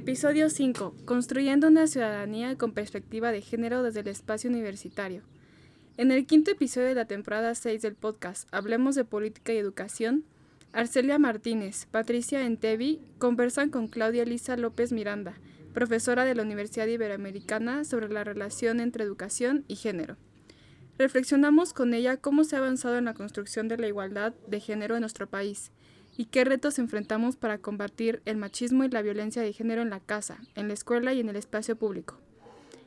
Episodio 5. Construyendo una ciudadanía con perspectiva de género desde el espacio universitario. En el quinto episodio de la temporada 6 del podcast Hablemos de Política y Educación, Arcelia Martínez, Patricia Entevi conversan con Claudia Elisa López Miranda, profesora de la Universidad Iberoamericana, sobre la relación entre educación y género. Reflexionamos con ella cómo se ha avanzado en la construcción de la igualdad de género en nuestro país y qué retos enfrentamos para combatir el machismo y la violencia de género en la casa, en la escuela y en el espacio público.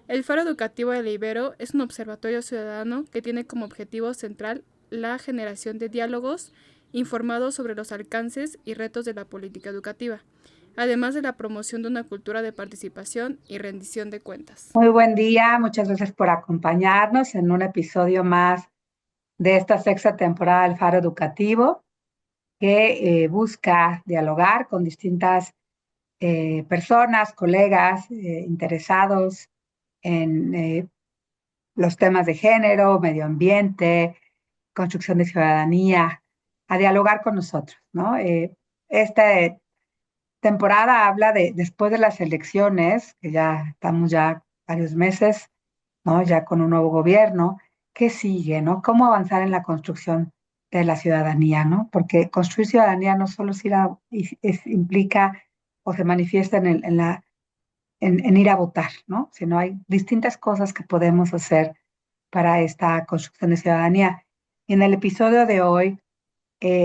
El Faro Educativo de la Ibero es un observatorio ciudadano que tiene como objetivo central la generación de diálogos informados sobre los alcances y retos de la política educativa, además de la promoción de una cultura de participación y rendición de cuentas. Muy buen día, muchas gracias por acompañarnos en un episodio más de esta sexta temporada del Faro Educativo que busca dialogar con distintas personas, colegas interesados en los temas de género, medio ambiente, construcción de ciudadanía, a dialogar con nosotros, ¿no? Esta temporada habla de después de las elecciones, que ya estamos ya varios meses, ¿no? Ya con un nuevo gobierno, ¿qué sigue, no? ¿Cómo avanzar en la construcción de la ciudadanía, no? Porque construir ciudadanía no solo implica o se manifiesta en ir a votar, ¿no? Sino hay distintas cosas que podemos hacer para esta construcción de ciudadanía. Y en el episodio de hoy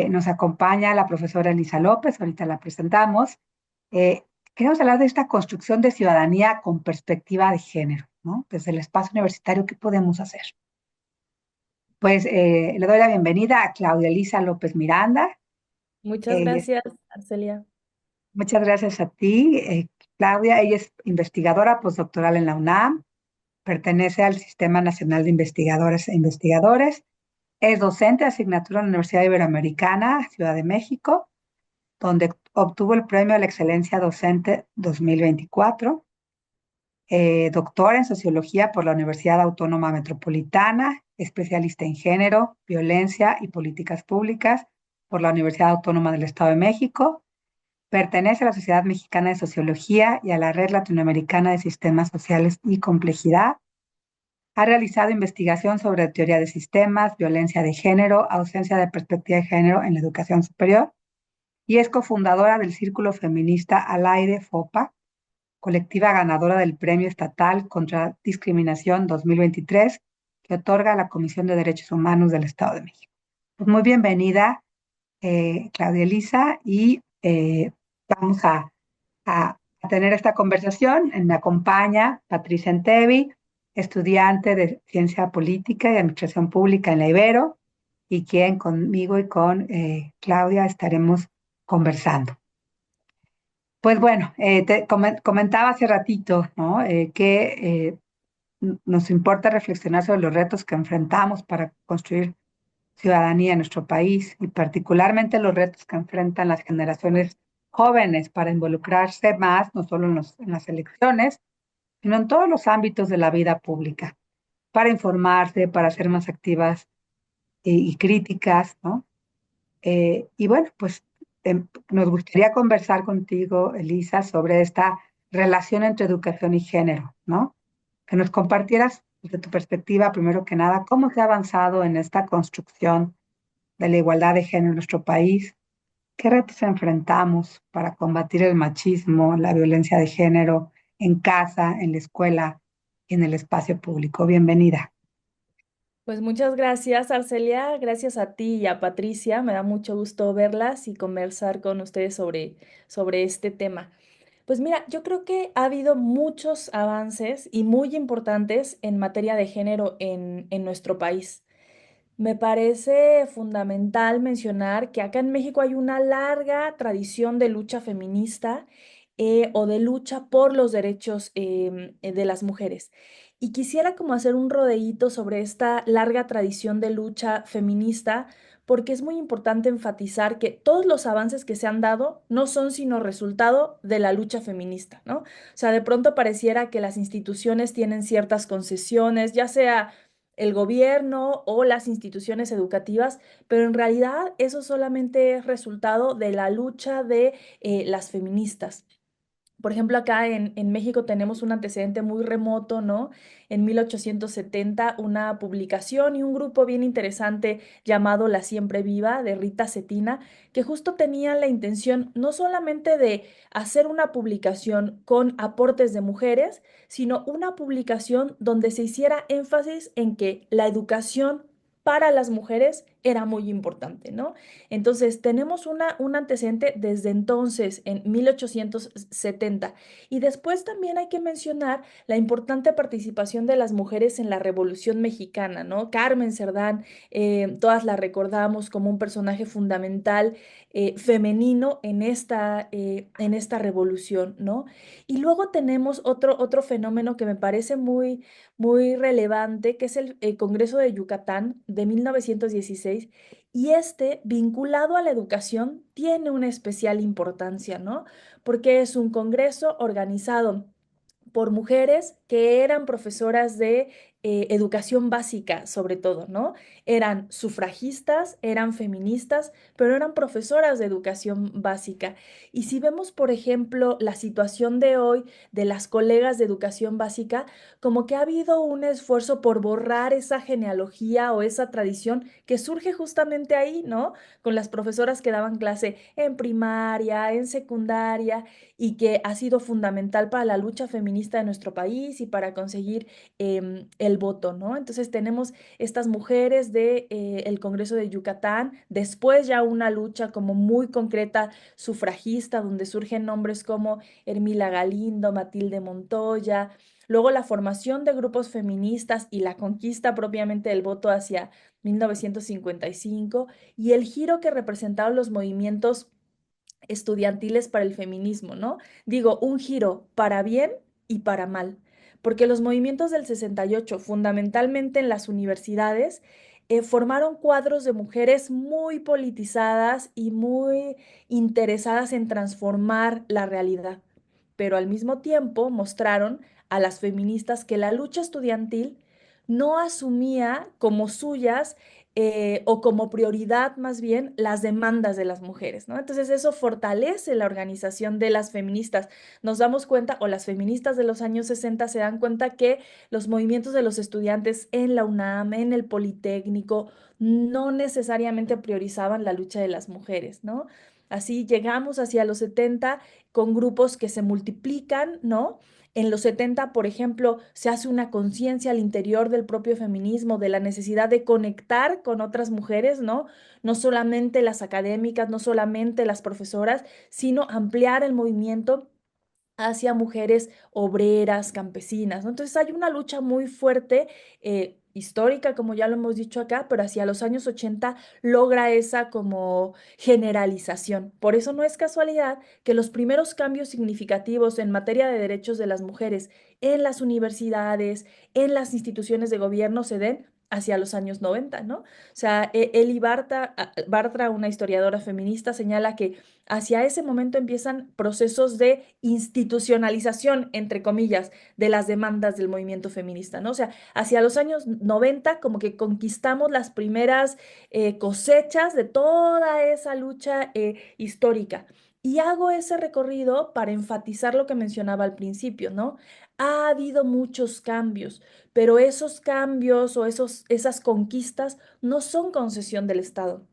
nos acompaña la profesora Elisa López, ahorita la presentamos. Eh, Queremos hablar de esta construcción de ciudadanía con perspectiva de género, ¿no? Desde el espacio universitario, ¿qué podemos hacer? Pues le doy la bienvenida a Claudia Elisa López Miranda. Muchas Ella es- gracias, Arcelia. Muchas gracias a ti, Claudia. Ella es investigadora postdoctoral en la UNAM, pertenece al Sistema Nacional de Investigadoras e Investigadores, es docente de asignatura en la Universidad Iberoamericana, Ciudad de México, donde obtuvo el Premio a la Excelencia Docente 2024, doctora en Sociología por la Universidad Autónoma Metropolitana, especialista en género, violencia y políticas públicas por la Universidad Autónoma del Estado de México. Pertenece a la Sociedad Mexicana de Sociología y a la Red Latinoamericana de Sistemas Sociales y Complejidad. Ha realizado investigación sobre teoría de sistemas, violencia de género, ausencia de perspectiva de género en la educación superior y es cofundadora del Círculo Feminista Al Aire FOPA, colectiva ganadora del Premio Estatal contra Discriminación 2023 que otorga la Comisión de Derechos Humanos del Estado de México. Pues muy bienvenida, Claudia Elisa, y vamos a tener esta conversación. Me acompaña Patricia Entevi, estudiante de Ciencia Política y Administración Pública en la Ibero, y quien conmigo y con Claudia estaremos conversando. Pues bueno, comentaba hace ratito, ¿no? Que nos importa reflexionar sobre los retos que enfrentamos para construir ciudadanía en nuestro país y particularmente los retos que enfrentan las generaciones jóvenes para involucrarse más, no solo en las elecciones, sino en todos los ámbitos de la vida pública, para informarse, para ser más activas y críticas, ¿no? Y bueno, pues nos gustaría conversar contigo, Elisa, sobre esta relación entre educación y género, ¿no? Que nos compartieras desde tu perspectiva, primero que nada, cómo se ha avanzado en esta construcción de la igualdad de género en nuestro país, qué retos enfrentamos para combatir el machismo, la violencia de género en casa, en la escuela y en el espacio público. Bienvenida. Pues muchas gracias, Arcelia. Gracias a ti y a Patricia. Me da mucho gusto verlas y conversar con ustedes sobre este tema. Pues mira, yo creo que ha habido muchos avances y muy importantes en materia de género en nuestro país. Me parece fundamental mencionar que acá en México hay una larga tradición de lucha feminista o de lucha por los derechos de las mujeres. Y quisiera como hacer un rodeíto sobre esta larga tradición de lucha feminista, porque es muy importante enfatizar que todos los avances que se han dado no son sino resultado de la lucha feminista, ¿no? O sea, de pronto pareciera que las instituciones tienen ciertas concesiones, ya sea el gobierno o las instituciones educativas, pero en realidad eso solamente es resultado de la lucha de las feministas. Por ejemplo, acá en México tenemos un antecedente muy remoto, ¿no? En 1870, una publicación y un grupo bien interesante llamado La Siempre Viva de Rita Cetina, que justo tenían la intención no solamente de hacer una publicación con aportes de mujeres, sino una publicación donde se hiciera énfasis en que la educación para las mujeres era muy importante, ¿no? Entonces, tenemos un antecedente desde entonces, en 1870. Y después también hay que mencionar la importante participación de las mujeres en la Revolución Mexicana, ¿no? Carmen Cerdán, todas la recordamos como un personaje fundamental femenino en esta revolución, ¿no? Y luego tenemos otro fenómeno que me parece muy relevante, que es el Congreso de Yucatán de 1916 y este, vinculado a la educación, tiene una especial importancia, ¿no? Porque es un congreso organizado por mujeres que eran profesoras de educación básica, sobre todo, ¿no? Eran sufragistas, eran feministas, pero eran profesoras de educación básica. Y si vemos, por ejemplo, la situación de hoy de las colegas de educación básica, como que ha habido un esfuerzo por borrar esa genealogía o esa tradición que surge justamente ahí, ¿no? Con las profesoras que daban clase en primaria, en secundaria y que ha sido fundamental para la lucha feminista de nuestro país y para conseguir el voto, ¿no? Entonces tenemos estas mujeres de, el Congreso de Yucatán, después ya una lucha como muy concreta sufragista, donde surgen nombres como Hermila Galindo, Matilde Montoya, luego la formación de grupos feministas y la conquista propiamente del voto hacia 1955 y el giro que representaron los movimientos estudiantiles para el feminismo, ¿no? Digo, un giro para bien y para mal, porque los movimientos del 68, fundamentalmente en las universidades, formaron cuadros de mujeres muy politizadas y muy interesadas en transformar la realidad, pero al mismo tiempo mostraron a las feministas que la lucha estudiantil no asumía como suyas o como prioridad más bien las demandas de las mujeres, ¿no? Entonces eso fortalece la organización de las feministas. Nos damos cuenta, o las feministas de los años 60 se dan cuenta que los movimientos de los estudiantes en la UNAM, en el Politécnico, no necesariamente priorizaban la lucha de las mujeres, ¿no? Así llegamos hacia los 70 con grupos que se multiplican, ¿no? En los 70, por ejemplo, se hace una conciencia al interior del propio feminismo de la necesidad de conectar con otras mujeres, ¿no? No solamente las académicas, no solamente las profesoras, sino ampliar el movimiento hacia mujeres obreras, campesinas, ¿no? Entonces hay una lucha muy fuerte, histórica, como ya lo hemos dicho acá, pero hacia los años 80 logra esa como generalización. Por eso no es casualidad que los primeros cambios significativos en materia de derechos de las mujeres en las universidades, en las instituciones de gobierno se den hacia los años 90, ¿no? O sea, Eli Bartra, una historiadora feminista, señala que hacia ese momento empiezan procesos de institucionalización, entre comillas, de las demandas del movimiento feminista, ¿no? O sea, hacia los años 90 como que conquistamos las primeras cosechas de toda esa lucha histórica. Y hago ese recorrido para enfatizar lo que mencionaba al principio, ¿no? Ha habido muchos cambios, pero esos cambios o esas conquistas no son concesión del Estado,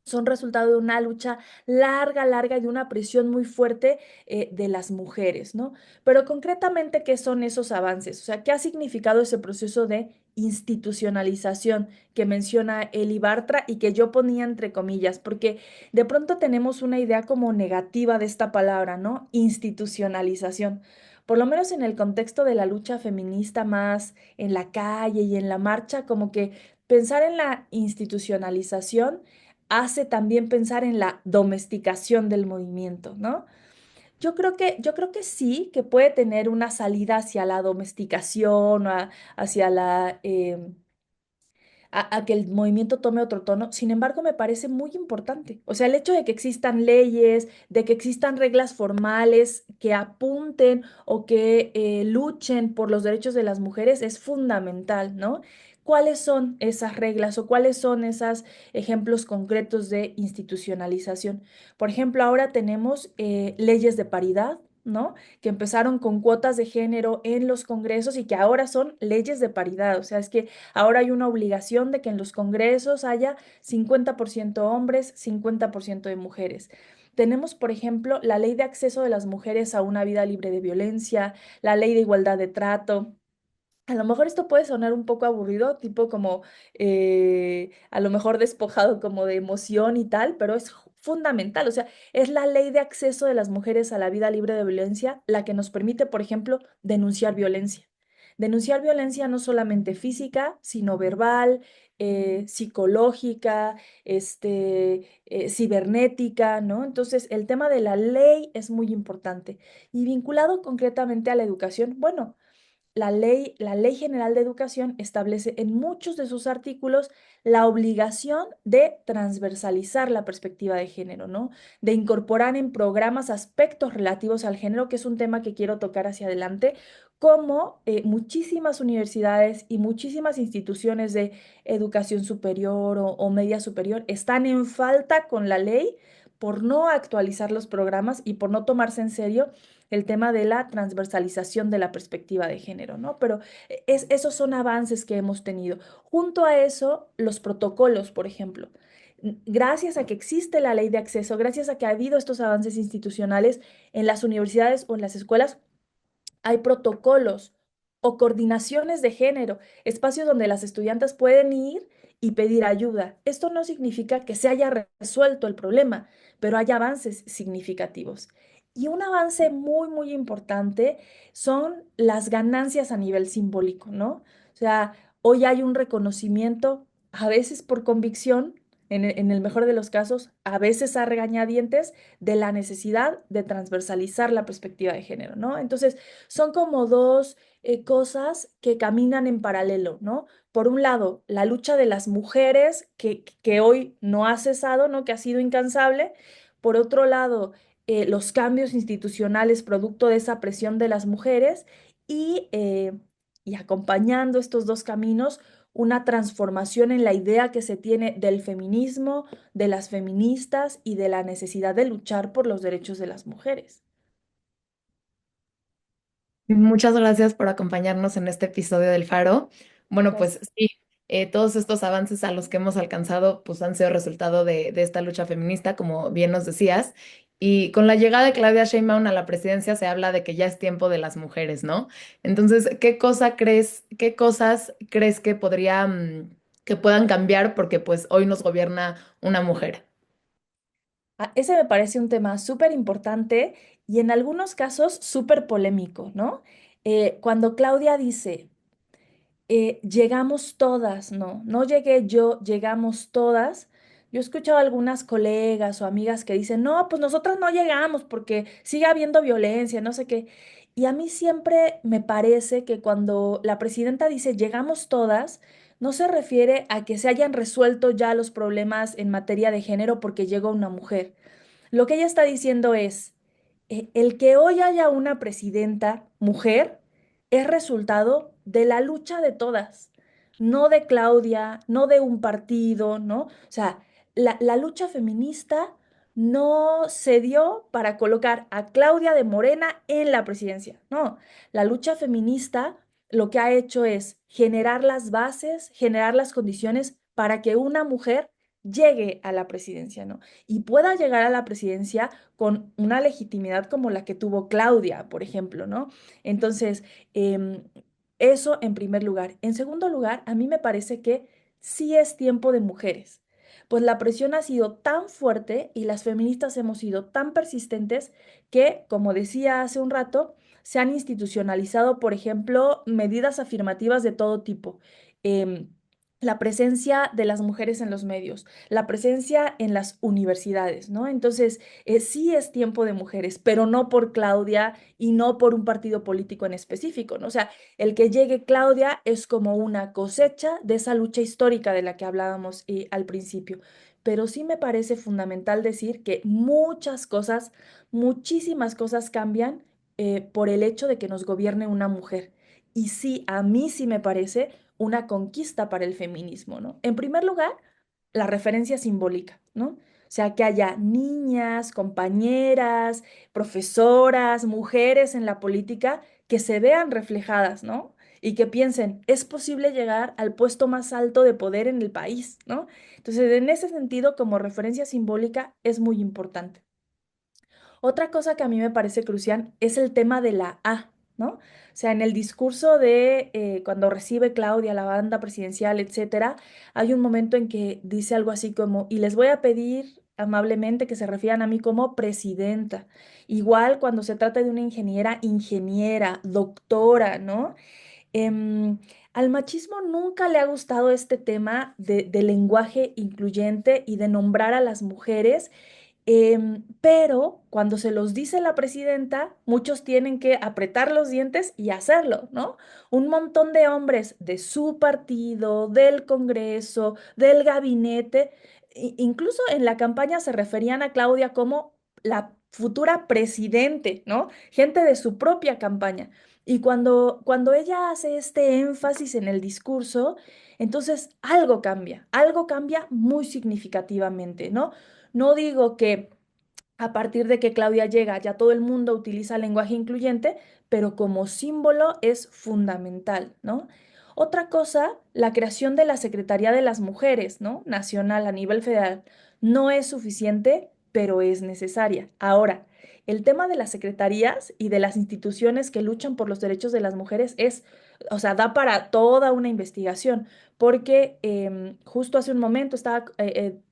son resultado de una lucha larga, larga y de una presión muy fuerte de las mujeres, ¿no? Pero concretamente, ¿qué son esos avances? O sea, ¿qué ha significado ese proceso de institucionalización que menciona Eli Bartra y que yo ponía entre comillas? Porque de pronto tenemos una idea como negativa de esta palabra, ¿no? Institucionalización. Por lo menos en el contexto de la lucha feminista más en la calle y en la marcha, como que pensar en la institucionalización hace también pensar en la domesticación del movimiento, ¿no? Yo creo que sí, que puede tener una salida hacia la domesticación, hacia a que el movimiento tome otro tono. Sin embargo, me parece muy importante. O sea, el hecho de que existan leyes, de que existan reglas formales que apunten o que luchen por los derechos de las mujeres es fundamental, ¿no? ¿Cuáles son esas reglas o cuáles son esos ejemplos concretos de institucionalización? Por ejemplo, ahora tenemos leyes de paridad. ¿no? Que empezaron con cuotas de género en los congresos y que ahora son leyes de paridad. O sea, es que ahora hay una obligación de que en los congresos haya 50% hombres, 50% de mujeres. Tenemos, por ejemplo, la ley de acceso de las mujeres a una vida libre de violencia, la ley de igualdad de trato. A lo mejor esto puede sonar un poco aburrido, tipo como a lo mejor despojado como de emoción y tal, pero es fundamental. O sea, es la ley de acceso de las mujeres a la vida libre de violencia la que nos permite, por ejemplo, denunciar violencia. Denunciar violencia no solamente física, sino verbal, psicológica, cibernética, ¿no? Entonces, el tema de la ley es muy importante. Y vinculado concretamente a la educación, bueno. La Ley General de Educación establece en muchos de sus artículos la obligación de transversalizar la perspectiva de género, ¿no? De incorporar en programas aspectos relativos al género, que es un tema que quiero tocar hacia adelante, como muchísimas universidades y muchísimas instituciones de educación superior o media superior están en falta con la ley por no actualizar los programas y por no tomarse en serio el tema de la transversalización de la perspectiva de género, ¿no? Pero esos son avances que hemos tenido. Junto a eso, los protocolos, por ejemplo. Gracias a que existe la ley de acceso, gracias a que ha habido estos avances institucionales en las universidades o en las escuelas, hay protocolos o coordinaciones de género, espacios donde las estudiantes pueden ir y pedir ayuda. Esto no significa que se haya resuelto el problema, pero hay avances significativos. Y un avance muy, muy importante son las ganancias a nivel simbólico, ¿no? O sea, hoy hay un reconocimiento, a veces por convicción, en el mejor de los casos, a veces a regañadientes, de la necesidad de transversalizar la perspectiva de género, ¿no? Entonces, son como dos cosas que caminan en paralelo, ¿no? Por un lado, la lucha de las mujeres que hoy no ha cesado, ¿no? Que ha sido incansable. Por otro lado, los cambios institucionales producto de esa presión de las mujeres y acompañando estos dos caminos, una transformación en la idea que se tiene del feminismo, de las feministas y de la necesidad de luchar por los derechos de las mujeres. Muchas gracias por acompañarnos en este episodio del Faro. Bueno, Gracias. pues sí, todos estos avances a los que hemos alcanzado pues han sido resultado de esta lucha feminista, como bien nos decías. Y con la llegada de Claudia Sheinbaum a la presidencia se habla de que ya es tiempo de las mujeres, ¿no? Entonces, qué cosas crees que que puedan cambiar porque pues hoy nos gobierna una mujer? Ese me parece un tema súper importante y en algunos casos súper polémico, ¿no? Cuando Claudia dice, llegamos todas, no, no llegué yo, llegamos todas. Yo he escuchado a algunas colegas o amigas que dicen, no, pues nosotras no llegamos porque sigue habiendo violencia, no sé qué. Y a mí siempre me parece que cuando la presidenta dice llegamos todas, no se refiere a que se hayan resuelto ya los problemas en materia de género porque llegó una mujer. Lo que ella está diciendo es, el que hoy haya una presidenta mujer es resultado de la lucha de todas, no de Claudia, no de un partido, ¿no? O sea, la lucha feminista no se dio para colocar a Claudia de Morena en la presidencia, no, la lucha feminista lo que ha hecho es generar las bases, generar las condiciones para que una mujer llegue a la presidencia, ¿no? Y pueda llegar a la presidencia con una legitimidad como la que tuvo Claudia, por ejemplo, ¿no? Entonces, em, eso en primer lugar. En segundo lugar, a mí me parece que sí es tiempo de mujeres, pues la presión ha sido tan fuerte y las feministas hemos sido tan persistentes que, como decía hace un rato, se han institucionalizado, por ejemplo, medidas afirmativas de todo tipo. Em, la presencia de las mujeres en los medios, la presencia en las universidades, ¿no? Entonces, sí es tiempo de mujeres, pero no por Claudia y no por un partido político en específico, ¿no? O sea, el que llegue Claudia es como una cosecha de esa lucha histórica de la que hablábamos al principio. Pero sí me parece fundamental decir que muchas cosas, muchísimas cosas cambian por el hecho de que nos gobierne una mujer. Y sí, a mí sí me parece una conquista para el feminismo, ¿no? En primer lugar, la referencia simbólica, ¿no? sea, que haya niñas, compañeras, profesoras, mujeres en la política que se vean reflejadas, ¿no? Y que piensen, es posible llegar al puesto más alto de poder en el país, ¿no? Entonces, en ese sentido, como referencia simbólica, es muy importante. Otra cosa que a mí me parece crucial es el tema de la A, ¿no? O sea, en el discurso de cuando recibe Claudia la banda presidencial, etcétera, hay un momento en que dice algo así como, y les voy a pedir amablemente que se refieran a mí como presidenta. Igual cuando se trata de una ingeniera, ingeniera, doctora, ¿no? Em, Al machismo nunca le ha gustado este tema de lenguaje incluyente y de nombrar a las mujeres, pero cuando se los dice la presidenta, muchos tienen que apretar los dientes y hacerlo, ¿no? Un montón de hombres de su partido, del Congreso, del gabinete, incluso en la campaña se referían a Claudia como la futura presidente, ¿no? Gente de su propia campaña. Y cuando ella hace este énfasis en el discurso, entonces algo cambia muy significativamente, ¿no? No digo que a partir de que Claudia llega ya todo el mundo utiliza lenguaje incluyente, pero como símbolo es fundamental, ¿no? Otra cosa, la creación de la Secretaría de las Mujeres, ¿no? Nacional a nivel federal, no es suficiente, pero es necesaria. Ahora, el tema de las secretarías y de las instituciones que luchan por los derechos de las mujeres es, o sea, da para toda una investigación, porque justo hace un momento estaba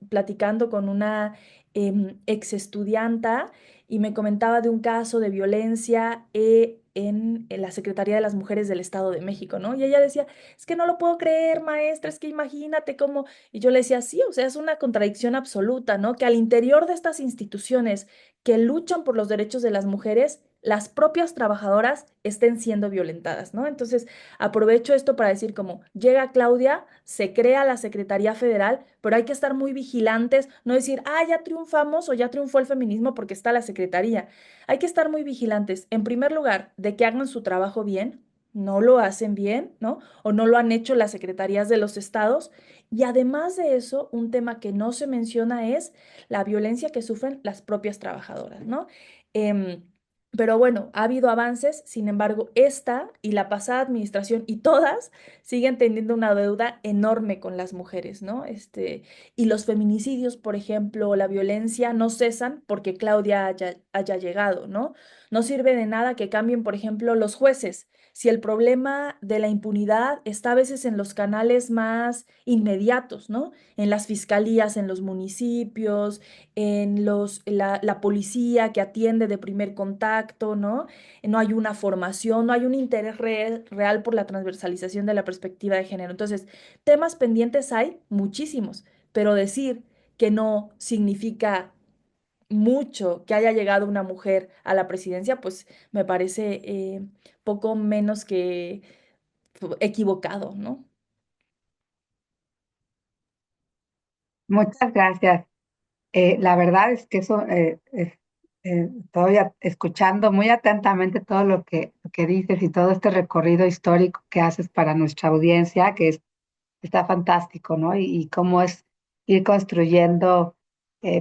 platicando con una ex estudianta y me comentaba de un caso de violencia en la Secretaría de las Mujeres del Estado de México, ¿no? Y ella decía, es que no lo puedo creer, maestra, es que imagínate cómo... Y yo le decía, sí, o sea, es una contradicción absoluta, ¿no? Que al interior de estas instituciones que luchan por los derechos de las mujeres, las propias trabajadoras estén siendo violentadas, ¿no? Entonces, aprovecho esto para decir como llega Claudia, se crea la Secretaría Federal, pero hay que estar muy vigilantes, no decir, ah, ya triunfamos o ya triunfó el feminismo porque está la Secretaría. Hay que estar muy vigilantes, en primer lugar, de que hagan su trabajo bien, no lo hacen bien, ¿no? O no lo han hecho las secretarías de los estados. Y además de eso, un tema que no se menciona es la violencia que sufren las propias trabajadoras, ¿no? Em, pero bueno, ha habido avances, sin embargo, esta y la pasada administración y todas siguen teniendo una deuda enorme con las mujeres, ¿no? Y los feminicidios, por ejemplo, la violencia no cesan porque Claudia haya llegado, ¿no? No sirve de nada que cambien, por ejemplo, los jueces. Si el problema de la impunidad está a veces en los canales más inmediatos, ¿no? En las fiscalías, en los municipios, la policía que atiende de primer contacto, ¿no? No hay una formación, no hay un interés real por la transversalización de la perspectiva de género. Entonces, temas pendientes hay muchísimos, pero decir que no significa mucho que haya llegado una mujer a la presidencia, pues me parece poco menos que equivocado, ¿no? Muchas gracias. La verdad es que eso, estoy escuchando muy atentamente todo lo que dices y todo este recorrido histórico que haces para nuestra audiencia, está fantástico, ¿no? Y cómo es ir construyendo,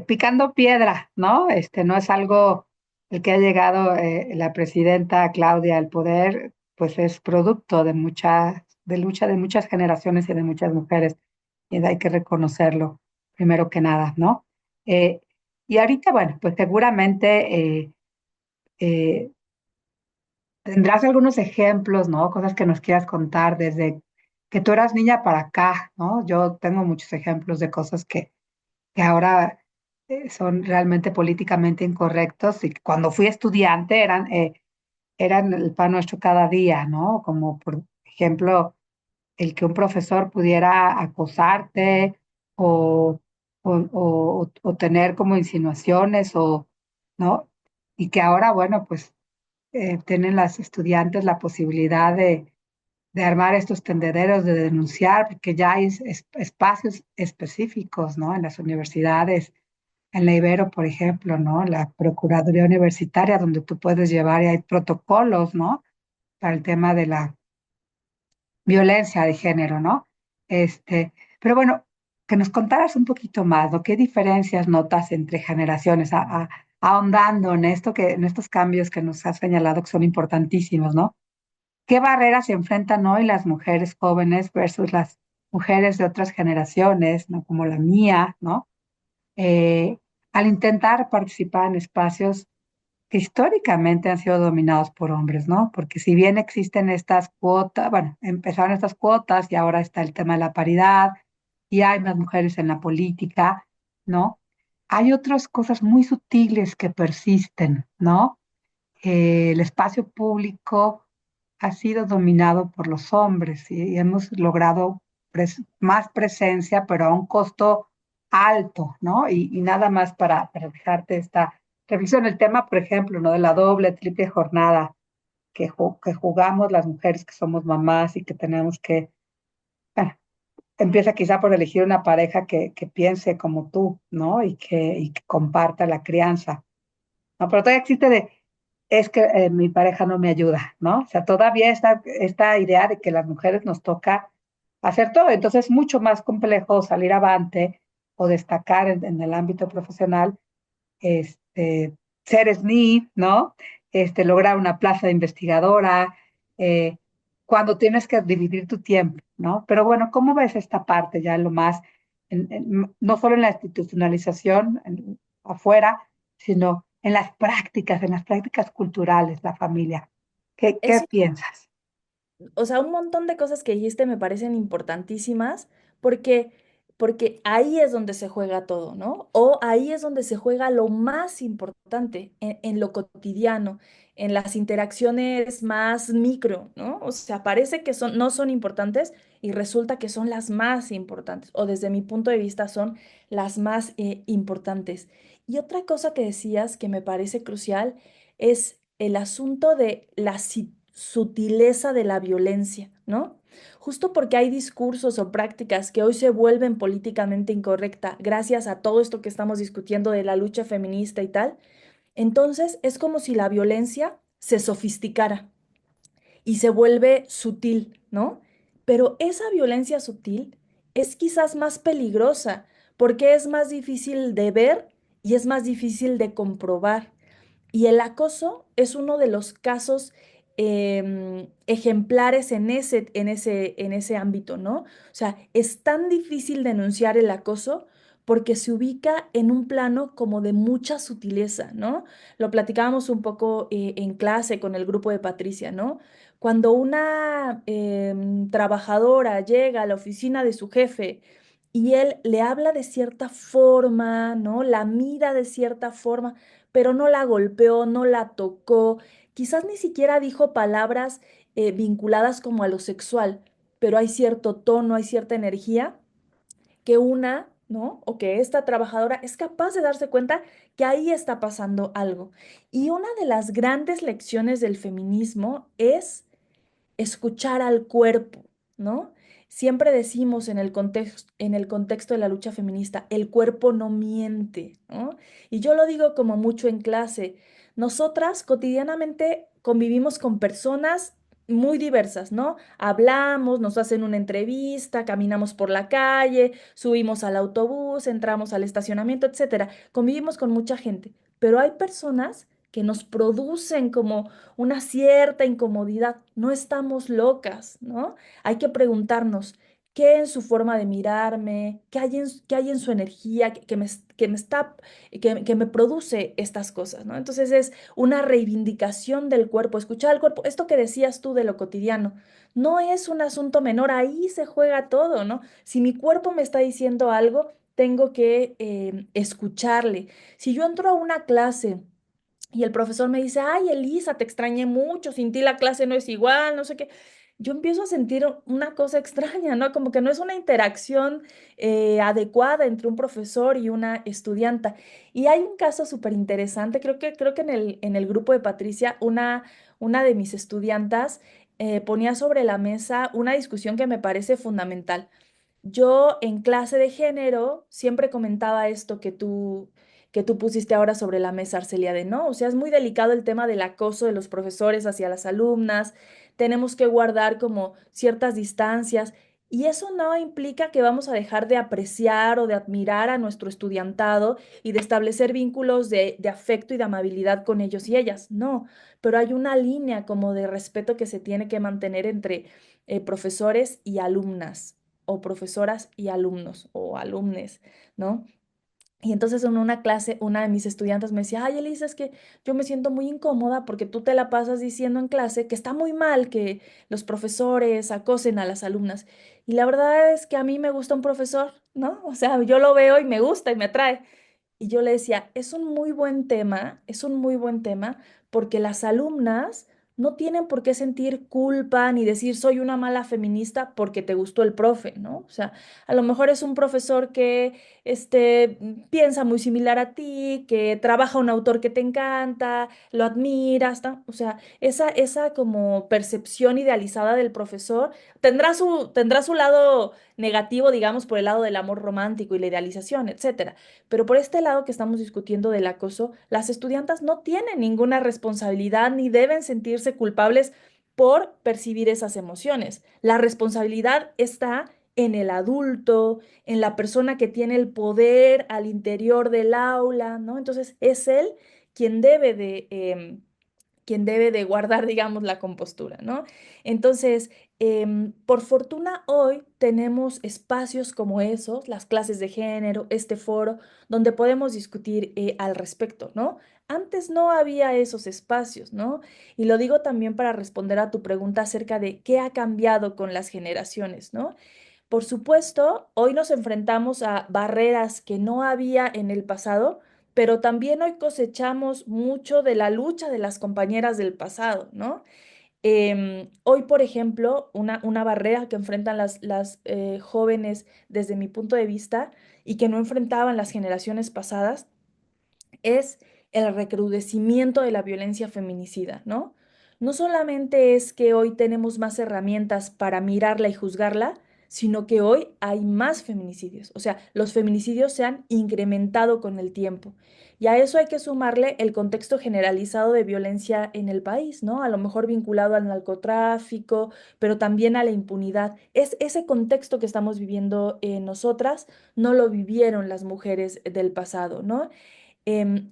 picando piedra, ¿no? No es algo, el que ha llegado la presidenta Claudia al poder, pues es producto de lucha de muchas generaciones y de muchas mujeres, y hay que reconocerlo, primero que nada, ¿no? Eh, y ahorita, bueno, pues seguramente eh, tendrás algunos ejemplos, ¿no? Cosas que nos quieras contar desde que tú eras niña para acá, ¿no? Yo tengo muchos ejemplos de cosas que ahora son realmente políticamente incorrectos y que cuando fui estudiante eran el pan nuestro cada día, ¿no? Como por ejemplo, el que un profesor pudiera acosarte o, o tener como insinuaciones o, ¿no? Y que ahora, bueno, pues tienen las estudiantes la posibilidad de armar estos tendederos, de denunciar, porque ya hay espacios específicos, ¿no? En las universidades, en la Ibero, por ejemplo, ¿no? La Procuraduría Universitaria, donde tú puedes llevar y hay protocolos, ¿no? Para el tema de la violencia de género, ¿no? Pero bueno, que nos contaras un poquito más, ¿no? ¿Qué diferencias notas entre generaciones? Ahondando en esto en estos cambios que nos has señalado que son importantísimos, ¿no? ¿Qué barreras se enfrentan hoy las mujeres jóvenes versus las mujeres de otras generaciones, ¿no? Como la mía, ¿no? Eh, Al intentar participar en espacios que históricamente han sido dominados por hombres, ¿no? Porque si bien existen estas cuotas, bueno, empezaron estas cuotas y ahora está el tema de la paridad y hay más mujeres en la política, ¿no? Hay otras cosas muy sutiles que persisten, ¿no? El espacio público ha sido dominado por los hombres y hemos logrado más presencia, pero a un costo alto, ¿no? Y nada más para dejarte esta reflexión, el tema, por ejemplo, ¿no? De la doble, triple jornada que jugamos las mujeres que somos mamás y que tenemos que, bueno, empieza quizá por elegir una pareja que piense como tú, ¿no? Y que comparta la crianza. No, pero todavía existe es que mi pareja no me ayuda, ¿no? O sea, todavía esta idea de que las mujeres nos toca hacer todo. Entonces es mucho más complejo salir avante o destacar en el ámbito profesional, este, ser SNI, ¿no? Lograr una plaza de investigadora, eh, cuando tienes que dividir tu tiempo, ¿no? Pero bueno, ¿cómo ves esta parte ya lo más, no solo en la institucionalización afuera, sino en las prácticas culturales, la familia? ¿Qué Es piensas? O sea, un montón de cosas que dijiste me parecen importantísimas porque, porque ahí es donde se juega todo, ¿no? O ahí es donde se juega lo más importante en lo cotidiano, en las interacciones más micro, ¿no? O sea, parece que no son importantes y resulta que son las más importantes, o desde mi punto de vista son las más importantes. Y otra cosa que decías que me parece crucial es el asunto de la sutileza de la violencia, ¿no? Justo porque hay discursos o prácticas que hoy se vuelven políticamente incorrecta gracias a todo esto que estamos discutiendo de la lucha feminista y tal, entonces es como si la violencia se sofisticara y se vuelve sutil, ¿no? Pero esa violencia sutil es quizás más peligrosa porque es más difícil de ver y es más difícil de comprobar. Y el acoso es uno de los casos ejemplares en ese ámbito, ¿no? O sea, es tan difícil denunciar el acoso porque se ubica en un plano como de mucha sutileza, ¿no? Lo platicábamos un poco en clase con el grupo de Patricia, ¿no? Cuando una trabajadora llega a la oficina de su jefe y él le habla de cierta forma, ¿no? La mira de cierta forma, pero no la golpeó, no la tocó, quizás ni siquiera dijo palabras vinculadas como a lo sexual, pero hay cierto tono, hay cierta energía que una, ¿no? O que esta trabajadora es capaz de darse cuenta que ahí está pasando algo. Y una de las grandes lecciones del feminismo es escuchar al cuerpo, ¿no? Siempre decimos en el contexto de la lucha feminista, el cuerpo no miente, ¿no? Y yo lo digo como mucho en clase. Nosotras cotidianamente convivimos con personas muy diversas, ¿no? Hablamos, nos hacen una entrevista, caminamos por la calle, subimos al autobús, entramos al estacionamiento, etcétera. Convivimos con mucha gente, pero hay personas que nos producen como una cierta incomodidad. No estamos locas, ¿no? Hay que preguntarnos qué en su forma de mirarme, qué hay en su energía que me produce estas cosas, ¿no? Entonces es una reivindicación del cuerpo, escuchar al cuerpo. Esto que decías tú de lo cotidiano, no es un asunto menor, ahí se juega todo, ¿no? Si mi cuerpo me está diciendo algo, tengo que escucharle. Si yo entro a una clase, y el profesor me dice, ay, Elisa, te extrañé mucho, sin ti la clase no es igual, no sé qué. Yo empiezo a sentir una cosa extraña, ¿no? Como que no es una interacción adecuada entre un profesor y una estudianta. Y hay un caso súper interesante, creo que en el grupo de Patricia, una de mis estudiantas ponía sobre la mesa una discusión que me parece fundamental. Yo en clase de género siempre comentaba esto que tú pusiste ahora sobre la mesa, Arcelia, de no, o sea, es muy delicado el tema del acoso de los profesores hacia las alumnas, tenemos que guardar como ciertas distancias Y eso no implica que vamos a dejar de apreciar o de admirar a nuestro estudiantado y de establecer vínculos de afecto y de amabilidad con ellos y ellas. No, pero hay una línea como de respeto que se tiene que mantener entre profesores y alumnas, o profesoras y alumnos, o alumnes, ¿no? Y entonces en una clase, una de mis estudiantes me decía, ay, Elisa, es que yo me siento muy incómoda porque tú te la pasas diciendo en clase que está muy mal que los profesores acosen a las alumnas. Y la verdad es que a mí me gusta un profesor, ¿no? O sea, yo lo veo y me gusta y me atrae. Y yo le decía, es un muy buen tema, es un muy buen tema, porque las alumnas no tienen por qué sentir culpa ni decir soy una mala feminista porque te gustó el profe, ¿no? O sea, a lo mejor es un profesor que piensa muy similar a ti, que trabaja un autor que te encanta, lo admiras, ¿no? O sea, esa como percepción idealizada del profesor tendrá su lado negativo, digamos, por el lado del amor romántico y la idealización, etcétera. Pero por este lado que estamos discutiendo del acoso, las estudiantas no tienen ninguna responsabilidad ni deben sentirse culpables por percibir esas emociones. La responsabilidad está en el adulto, en la persona que tiene el poder al interior del aula, ¿no? Entonces es él quien debe de guardar, digamos, la compostura, ¿no? Entonces, por fortuna hoy tenemos espacios como esos, las clases de género, este foro, donde podemos discutir al respecto, ¿no? Antes no había esos espacios, ¿no? Y lo digo también para responder a tu pregunta acerca de qué ha cambiado con las generaciones, ¿no? Por supuesto, hoy nos enfrentamos a barreras que no había en el pasado, pero también hoy cosechamos mucho de la lucha de las compañeras del pasado, ¿no? Hoy, por ejemplo, una barrera que enfrentan las jóvenes desde mi punto de vista y que no enfrentaban las generaciones pasadas es el recrudecimiento de la violencia feminicida, ¿no? No solamente es que hoy tenemos más herramientas para mirarla y juzgarla, sino que hoy hay más feminicidios. O sea, los feminicidios se han incrementado con el tiempo. Y a eso hay que sumarle el contexto generalizado de violencia en el país, ¿no? A lo mejor vinculado al narcotráfico, pero también a la impunidad. Es ese contexto que estamos viviendo nosotras, no lo vivieron las mujeres del pasado, ¿no?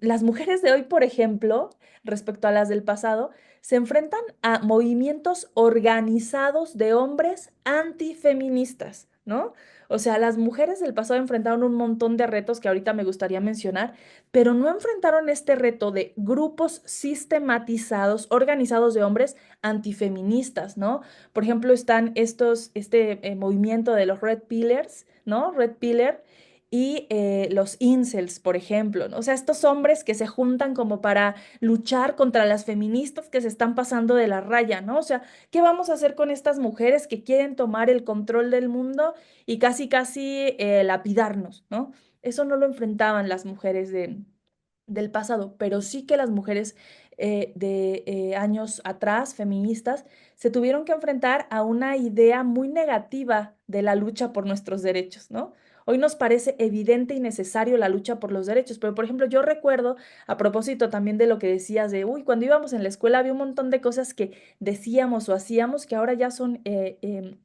Las mujeres de hoy, por ejemplo, respecto a las del pasado, se enfrentan a movimientos organizados de hombres antifeministas, ¿no? O sea, las mujeres del pasado enfrentaron un montón de retos que ahorita me gustaría mencionar, pero no enfrentaron este reto de grupos sistematizados, organizados de hombres antifeministas, ¿no? Por ejemplo, están este movimiento de los Red Pillars, ¿no? Red Pillar y los incels, por ejemplo, ¿no? O sea, estos hombres que se juntan como para luchar contra las feministas que se están pasando de la raya, ¿no? O sea, ¿qué vamos a hacer con estas mujeres que quieren tomar el control del mundo y casi, casi lapidarnos, ¿no? Eso no lo enfrentaban las mujeres del pasado, pero sí que las mujeres de años atrás, feministas, se tuvieron que enfrentar a una idea muy negativa de la lucha por nuestros derechos, ¿no? Hoy nos parece evidente y necesario la lucha por los derechos, pero por ejemplo, yo recuerdo, a propósito también de lo que decías de, uy, cuando íbamos en la escuela había un montón de cosas que decíamos o hacíamos que ahora ya son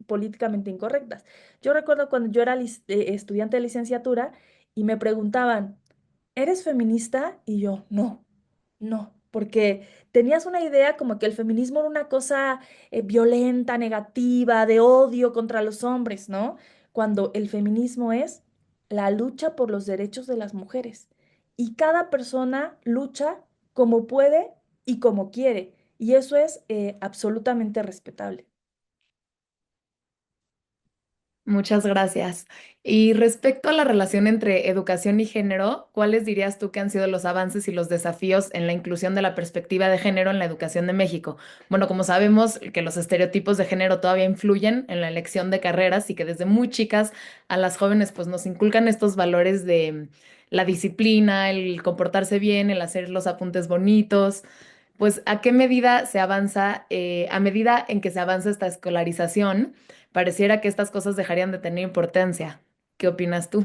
políticamente incorrectas. Yo recuerdo cuando yo era estudiante de licenciatura y me preguntaban, ¿eres feminista? Y yo, no, no, porque tenías una idea como que el feminismo era una cosa violenta, negativa, de odio contra los hombres, ¿no? Cuando el feminismo es la lucha por los derechos de las mujeres. Y cada persona lucha como puede y como quiere. Y eso es absolutamente respetable. Muchas gracias. Y respecto a la relación entre educación y género, ¿cuáles dirías tú que han sido los avances y los desafíos en la inclusión de la perspectiva de género en la educación de México? Bueno, como sabemos que los estereotipos de género todavía influyen en la elección de carreras y que desde muy chicas a las jóvenes pues nos inculcan estos valores de la disciplina, el comportarse bien, el hacer los apuntes bonitos. Pues, ¿a qué medida se avanza, a medida en que se avanza esta escolarización? Pareciera que estas cosas dejarían de tener importancia. ¿Qué opinas tú?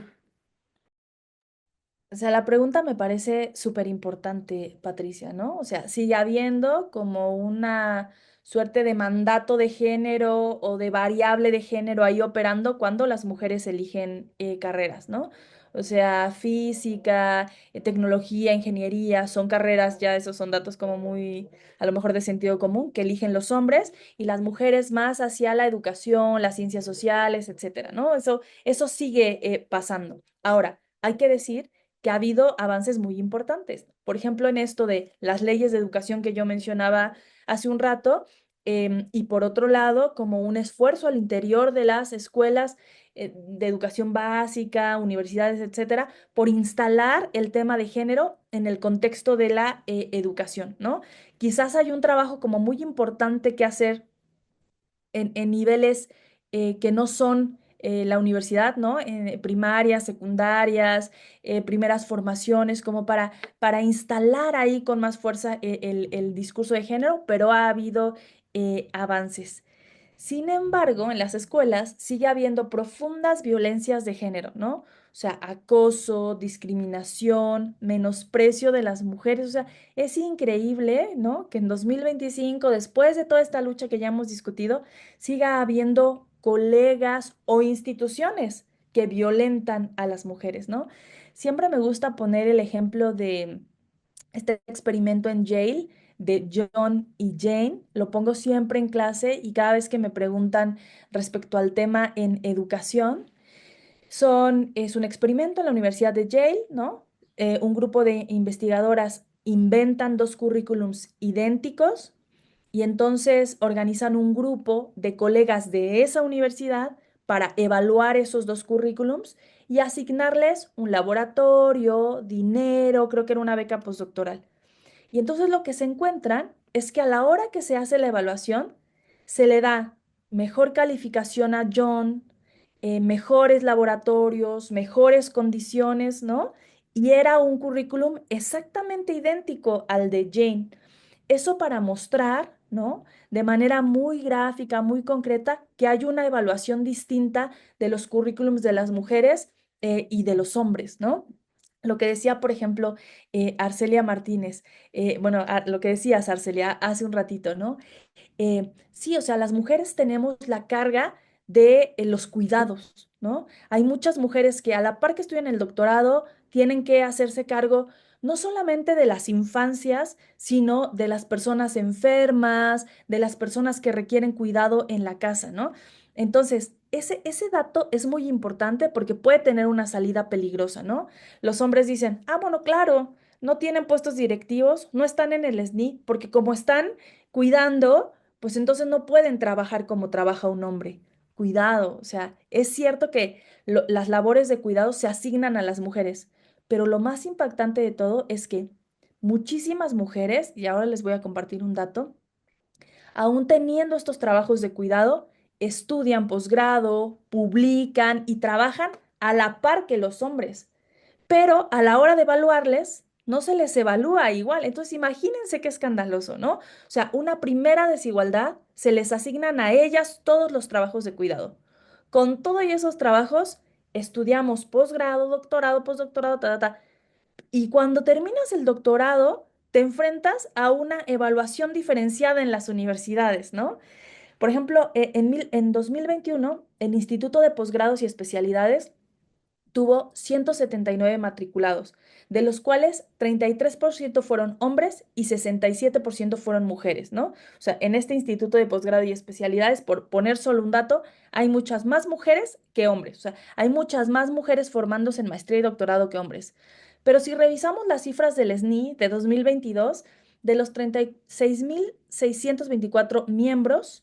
O sea, la pregunta me parece súper importante, Patricia, ¿no? O sea, sigue habiendo como una suerte de mandato de género o de variable de género ahí operando cuando las mujeres eligen carreras, ¿no? O sea, física, tecnología, ingeniería, son carreras, ya esos son datos como muy, a lo mejor de sentido común, que eligen los hombres y las mujeres más hacia la educación, las ciencias sociales, etcétera, ¿no? Eso sigue pasando. Ahora, hay que decir que ha habido avances muy importantes. Por ejemplo, en esto de las leyes de educación que yo mencionaba hace un rato, y por otro lado, como un esfuerzo al interior de las escuelas de educación básica, universidades, etcétera, por instalar el tema de género en el contexto de la educación, ¿no? Quizás hay un trabajo como muy importante que hacer en niveles que no son la universidad, ¿no? En primarias, secundarias, primeras formaciones, como para instalar ahí con más fuerza el discurso de género, pero ha habido avances. Sin embargo, en las escuelas sigue habiendo profundas violencias de género, ¿no? O sea, acoso, discriminación, menosprecio de las mujeres. O sea, es increíble, ¿no? Que en 2025, después de toda esta lucha que ya hemos discutido, siga habiendo colegas o instituciones que violentan a las mujeres, ¿no? Siempre me gusta poner el ejemplo de este experimento en Yale de John y Jane. Lo pongo siempre en clase y cada vez que me preguntan respecto al tema en educación, es un experimento en la Universidad de Yale, ¿no? Un grupo de investigadoras inventan dos currículums idénticos y entonces organizan un grupo de colegas de esa universidad para evaluar esos dos currículums y asignarles un laboratorio, dinero, creo que era una beca postdoctoral. Y entonces lo que se encuentran es que a la hora que se hace la evaluación, se le da mejor calificación a John, mejores laboratorios, mejores condiciones, ¿no? Y era un currículum exactamente idéntico al de Jane. Eso para mostrar, ¿no? De manera muy gráfica, muy concreta, que hay una evaluación distinta de los currículums de las mujeres y de los hombres, ¿no? Lo que decía, por ejemplo, Arcelia Martínez, bueno, lo que decías, Arcelia, hace un ratito, ¿no? Sí, o sea, las mujeres tenemos la carga de los cuidados, ¿no? Hay muchas mujeres que a la par que estudian el doctorado tienen que hacerse cargo no solamente de las infancias, sino de las personas enfermas, de las personas que requieren cuidado en la casa, ¿no? Entonces, ese dato es muy importante porque puede tener una salida peligrosa, ¿no? Los hombres dicen, ah, bueno, claro, no tienen puestos directivos, no están en el SNI, porque como están cuidando, pues entonces no pueden trabajar como trabaja un hombre. Cuidado, o sea, es cierto que las labores de cuidado se asignan a las mujeres, pero lo más impactante de todo es que muchísimas mujeres, y ahora les voy a compartir un dato, aún teniendo estos trabajos de cuidado, estudian posgrado, publican y trabajan a la par que los hombres, pero a la hora de evaluarles, no se les evalúa igual. Entonces, imagínense qué escandaloso, ¿no? O sea, una primera desigualdad, se les asignan a ellas todos los trabajos de cuidado. Con todos esos trabajos, estudiamos posgrado, doctorado, postdoctorado, y cuando terminas el doctorado, te enfrentas a una evaluación diferenciada en las universidades, ¿no? Por ejemplo, en 2021, el Instituto de Posgrados y Especialidades tuvo 179 matriculados, de los cuales 33% fueron hombres y 67% fueron mujeres, ¿no? O sea, en este Instituto de Posgrado y Especialidades, por poner solo un dato, hay muchas más mujeres que hombres, o sea, hay muchas más mujeres formándose en maestría y doctorado que hombres. Pero si revisamos las cifras del SNI de 2022, de los 36.624 miembros,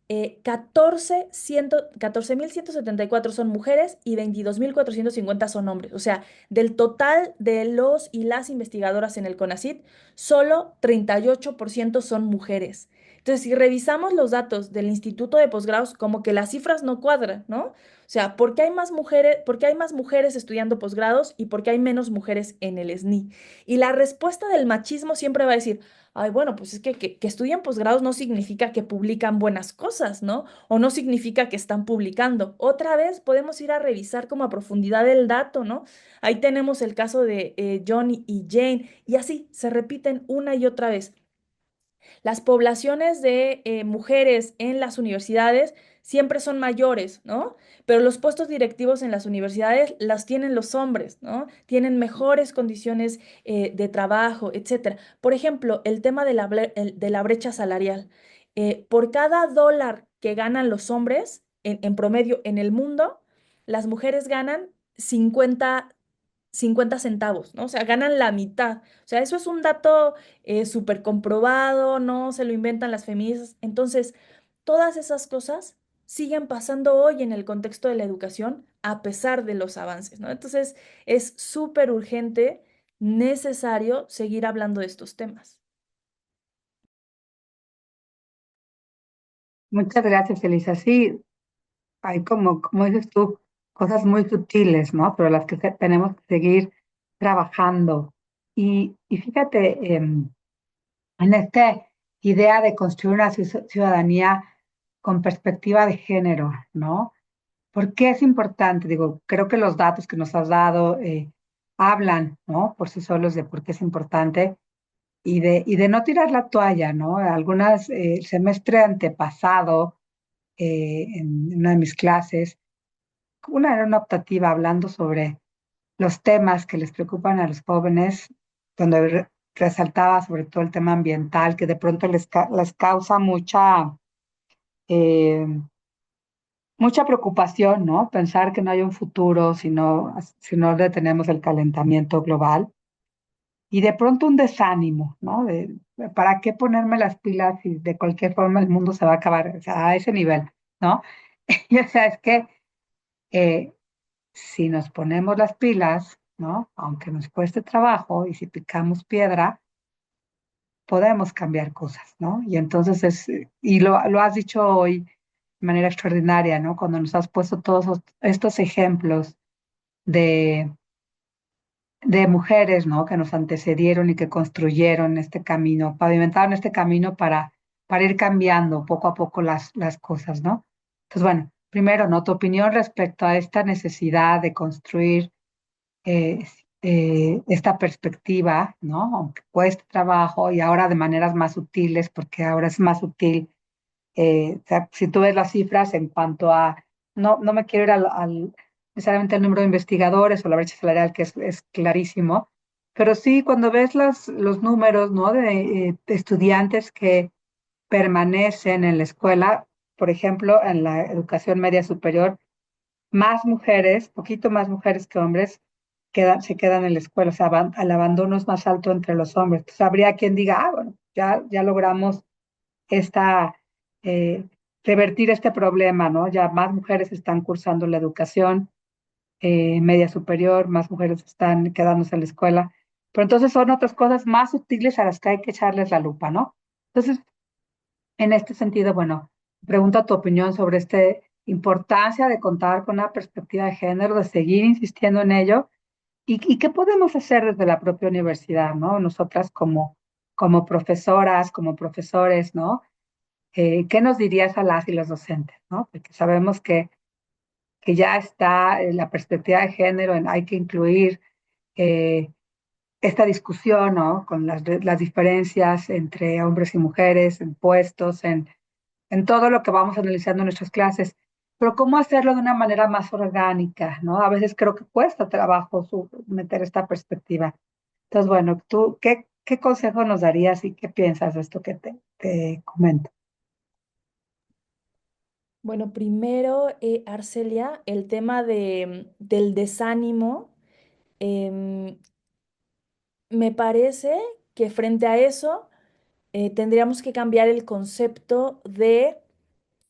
14.174 son mujeres y 22.450 son hombres. O sea, del total de los y las investigadoras en el CONACYT, solo 38% son mujeres. Entonces, si revisamos los datos del Instituto de Posgrados, como que las cifras no cuadran, ¿no? O sea, ¿por qué hay más mujeres, por qué hay más mujeres estudiando posgrados y por qué hay menos mujeres en el SNI? Y la respuesta del machismo siempre va a decir, ay, bueno, pues es que estudian posgrados no significa que publican buenas cosas, ¿no? O no significa que están publicando. Otra vez podemos ir a revisar como a profundidad el dato, ¿no? Ahí tenemos el caso de Johnny y Jane, y así se repiten una y otra vez. Las poblaciones de mujeres en las universidades siempre son mayores, ¿no? Pero los puestos directivos en las universidades las tienen los hombres, ¿no? Tienen mejores condiciones de trabajo, etcétera. Por ejemplo, el tema de de la brecha salarial. Por cada dólar que ganan los hombres, en promedio en el mundo, las mujeres ganan 50 centavos, ¿no? O sea, ganan la mitad. O sea, eso es un dato súper comprobado, no se lo inventan las feministas. Entonces, todas esas cosas siguen pasando hoy en el contexto de la educación a pesar de los avances, ¿no? Entonces, es súper urgente, necesario seguir hablando de estos temas. Muchas gracias, Elisa. Sí, hay como dices tú, cosas muy sutiles, ¿no? Pero las que tenemos que seguir trabajando. Y fíjate, en esta idea de construir una ciudadanía con perspectiva de género, ¿no? ¿Por qué es importante? Digo, creo que los datos que nos has dado hablan, ¿no? Por sí solos de por qué es importante y de no tirar la toalla, ¿no? Algunas, el semestre antepasado, en una de mis clases, una era una optativa hablando sobre los temas que les preocupan a los jóvenes, donde resaltaba sobre todo el tema ambiental, que de pronto les causa eh, mucha preocupación, ¿no? Pensar que no hay un futuro si no detenemos el calentamiento global. Y de pronto un desánimo, ¿no? ¿Para qué ponerme las pilas si de cualquier forma el mundo se va a acabar? O sea, a ese nivel, ¿no? Y o sea, es que eh, si nos ponemos las pilas, ¿no? Aunque nos cueste trabajo y si picamos piedra, podemos cambiar cosas, ¿no? Y entonces y lo has dicho hoy de manera extraordinaria, ¿no? Cuando nos has puesto todos estos ejemplos de, de mujeres, ¿no? Que nos antecedieron y que construyeron este camino, pavimentaron este camino para ir cambiando poco a poco las cosas, ¿no? Entonces, bueno, primero, ¿no? Tu opinión respecto a esta necesidad de construir eh, esta perspectiva, ¿no? Aunque cueste trabajo y ahora de maneras más sutiles, porque ahora es más sutil. O sea, si tú ves las cifras en cuanto a, no me quiero ir necesariamente al número de investigadores o la brecha salarial, que es clarísimo, pero sí cuando ves los números, ¿no? De estudiantes que permanecen en la escuela, por ejemplo, en la educación media superior, más mujeres, poquito más mujeres que hombres, se quedan en la escuela, o sea, el abandono es más alto entre los hombres. Entonces, habría quien diga, bueno, ya logramos esta, eh, revertir este problema, ¿no? Ya más mujeres están cursando la educación media superior, más mujeres están quedándose en la escuela, pero entonces son otras cosas más sutiles a las que hay que echarles la lupa, ¿no? Entonces, en este sentido, bueno, pregunto tu opinión sobre esta importancia de contar con una perspectiva de género, de seguir insistiendo en ello, y qué podemos hacer desde la propia universidad, ¿no? Nosotras como profesoras, como profesores, ¿no? ¿Qué nos dirías a las y los docentes, ¿no? Porque sabemos que ya está la perspectiva de género, hay que incluir eh, esta discusión, ¿no? Con las diferencias entre hombres y mujeres, en puestos, en todo lo que vamos analizando en nuestras clases, pero cómo hacerlo de una manera más orgánica, ¿no? A veces creo que cuesta trabajo meter esta perspectiva. Entonces, bueno, tú, ¿qué consejo nos darías y qué piensas de esto que te comento? Bueno, primero, Arcelia, el tema del desánimo. em, Me parece que frente a eso tendríamos que cambiar el concepto de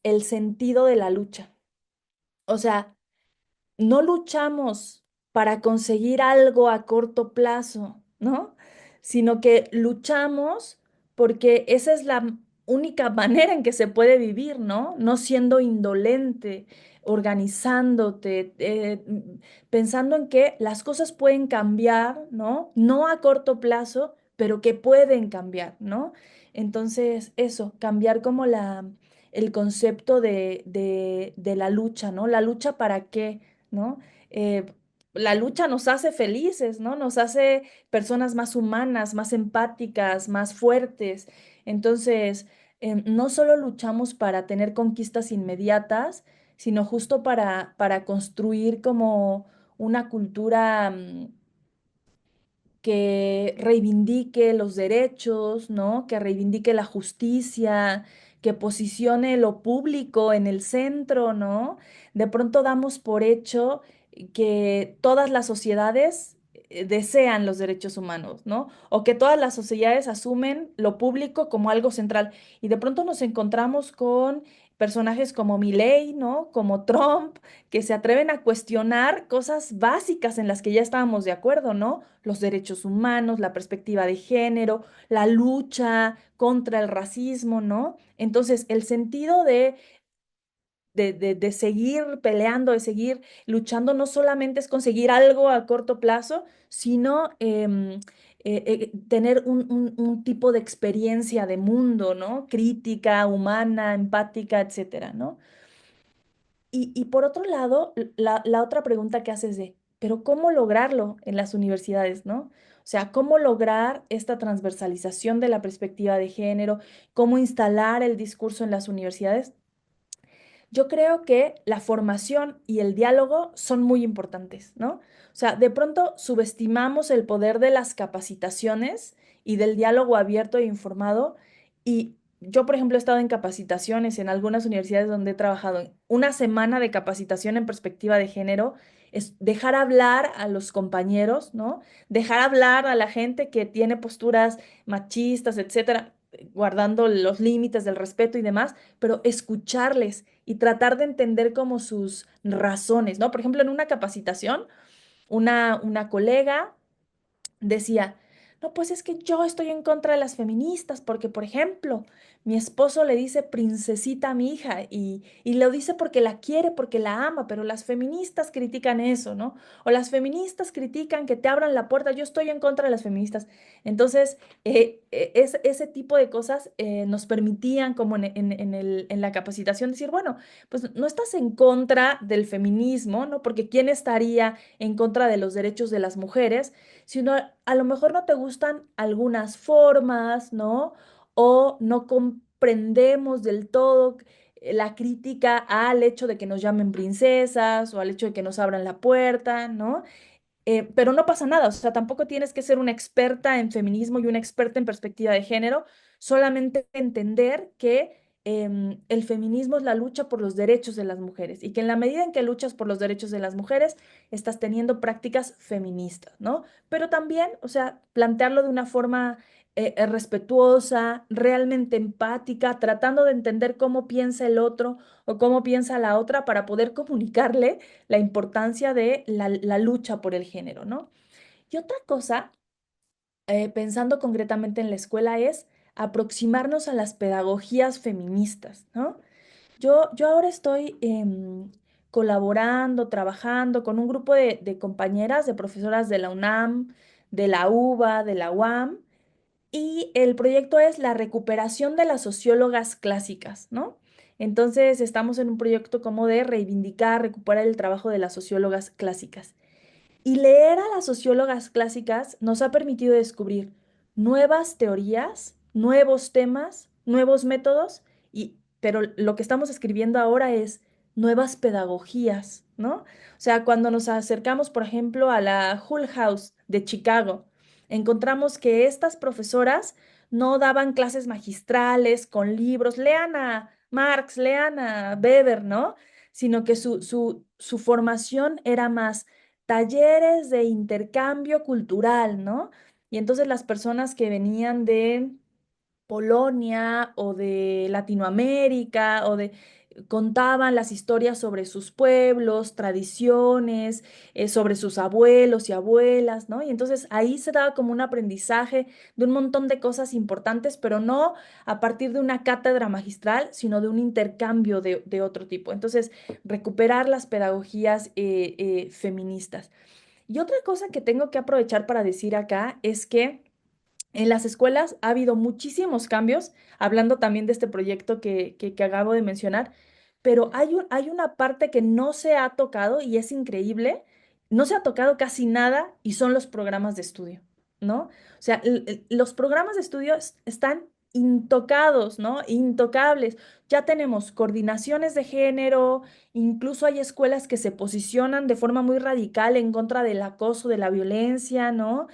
el sentido de la lucha. O sea, no luchamos para conseguir algo a corto plazo, ¿no? Sino que luchamos porque esa es la única manera en que se puede vivir, ¿no? No siendo indolente, organizándote, pensando en que las cosas pueden cambiar, ¿no? No a corto plazo, pero que pueden cambiar, ¿no? Entonces, eso, cambiar como el concepto de la lucha, ¿no? La lucha para qué, ¿no? Eh, la lucha nos hace felices, ¿no? Nos hace personas más humanas, más empáticas, más fuertes. Entonces, no solo luchamos para tener conquistas inmediatas, sino justo para construir como una cultura que reivindique los derechos, ¿no? Que reivindique la justicia, que posicione lo público en el centro, ¿no? De pronto damos por hecho que todas las sociedades desean los derechos humanos, ¿no? O que todas las sociedades asumen lo público como algo central. Y de pronto nos encontramos con personajes como Milei, ¿no? Como Trump, que se atreven a cuestionar cosas básicas en las que ya estábamos de acuerdo, ¿no? Los derechos humanos, la perspectiva de género, la lucha contra el racismo, ¿no? Entonces, el sentido de seguir peleando, de seguir luchando, no solamente es conseguir algo a corto plazo, sino tener un tipo de experiencia de mundo, ¿no? Crítica, humana, empática, etcétera, ¿no? Y por otro lado, la otra pregunta que haces de, pero ¿cómo lograrlo en las universidades, no? O sea, ¿cómo lograr esta transversalización de la perspectiva de género? ¿Cómo instalar el discurso en las universidades? Yo creo que la formación y el diálogo son muy importantes, ¿no? O sea, de pronto subestimamos el poder de las capacitaciones y del diálogo abierto e informado. Y yo, por ejemplo, he estado en capacitaciones en algunas universidades donde he trabajado. Una semana de capacitación en perspectiva de género es dejar hablar a los compañeros, ¿no? Dejar hablar a la gente que tiene posturas machistas, etcétera, guardando los límites del respeto y demás, pero escucharles y tratar de entender como sus razones, ¿no? Por ejemplo, en una capacitación, una colega decía, no, pues es que yo estoy en contra de las feministas porque, por ejemplo, mi esposo le dice princesita a mi hija y lo dice porque la quiere, porque la ama, pero las feministas critican eso, ¿no? O las feministas critican que te abran la puerta, yo estoy en contra de las feministas. Entonces, ese tipo de cosas nos permitían como en la capacitación decir, bueno, pues no estás en contra del feminismo, ¿no? Porque ¿quién estaría en contra de los derechos de las mujeres? Sino a lo mejor no te gustan algunas formas, ¿no? O no comprendemos del todo la crítica al hecho de que nos llamen princesas o al hecho de que nos abran la puerta, ¿no? Pero no pasa nada, o sea, tampoco tienes que ser una experta en feminismo y una experta en perspectiva de género, solamente entender que el feminismo es la lucha por los derechos de las mujeres y que en la medida en que luchas por los derechos de las mujeres, estás teniendo prácticas feministas, ¿no? Pero también, o sea, plantearlo de una forma respetuosa, realmente empática, tratando de entender cómo piensa el otro o cómo piensa la otra para poder comunicarle la importancia de la lucha por el género, ¿no? Y otra cosa, pensando concretamente en la escuela, es aproximarnos a las pedagogías feministas, ¿no? Yo ahora estoy colaborando, trabajando con un grupo de compañeras, de profesoras de la UNAM, de la UBA, de la UAM, y el proyecto es la recuperación de las sociólogas clásicas, ¿no? Entonces estamos en un proyecto como de reivindicar, recuperar el trabajo de las sociólogas clásicas. Y leer a las sociólogas clásicas nos ha permitido descubrir nuevas teorías, nuevos temas, nuevos métodos, pero lo que estamos escribiendo ahora es nuevas pedagogías, ¿no? O sea, cuando nos acercamos, por ejemplo, a la Hull House de Chicago, encontramos que estas profesoras no daban clases magistrales con libros, lean a Marx, lean a Weber, ¿no? Sino que su formación era más talleres de intercambio cultural, ¿no? Y entonces las personas que venían de Polonia o de Latinoamérica o de contaban las historias sobre sus pueblos, tradiciones, sobre sus abuelos y abuelas, ¿no? Y entonces ahí se daba como un aprendizaje de un montón de cosas importantes, pero no a partir de una cátedra magistral, sino de un intercambio de otro tipo. Entonces, recuperar las pedagogías feministas. Y otra cosa que tengo que aprovechar para decir acá es que en las escuelas ha habido muchísimos cambios, hablando también de este proyecto que acabo de mencionar, pero hay una parte que no se ha tocado y es increíble, no se ha tocado casi nada y son los programas de estudio, ¿no? O sea, los programas de estudio están intocados, ¿no? Intocables. Ya tenemos coordinaciones de género, incluso hay escuelas que se posicionan de forma muy radical en contra del acoso, de la violencia, ¿no?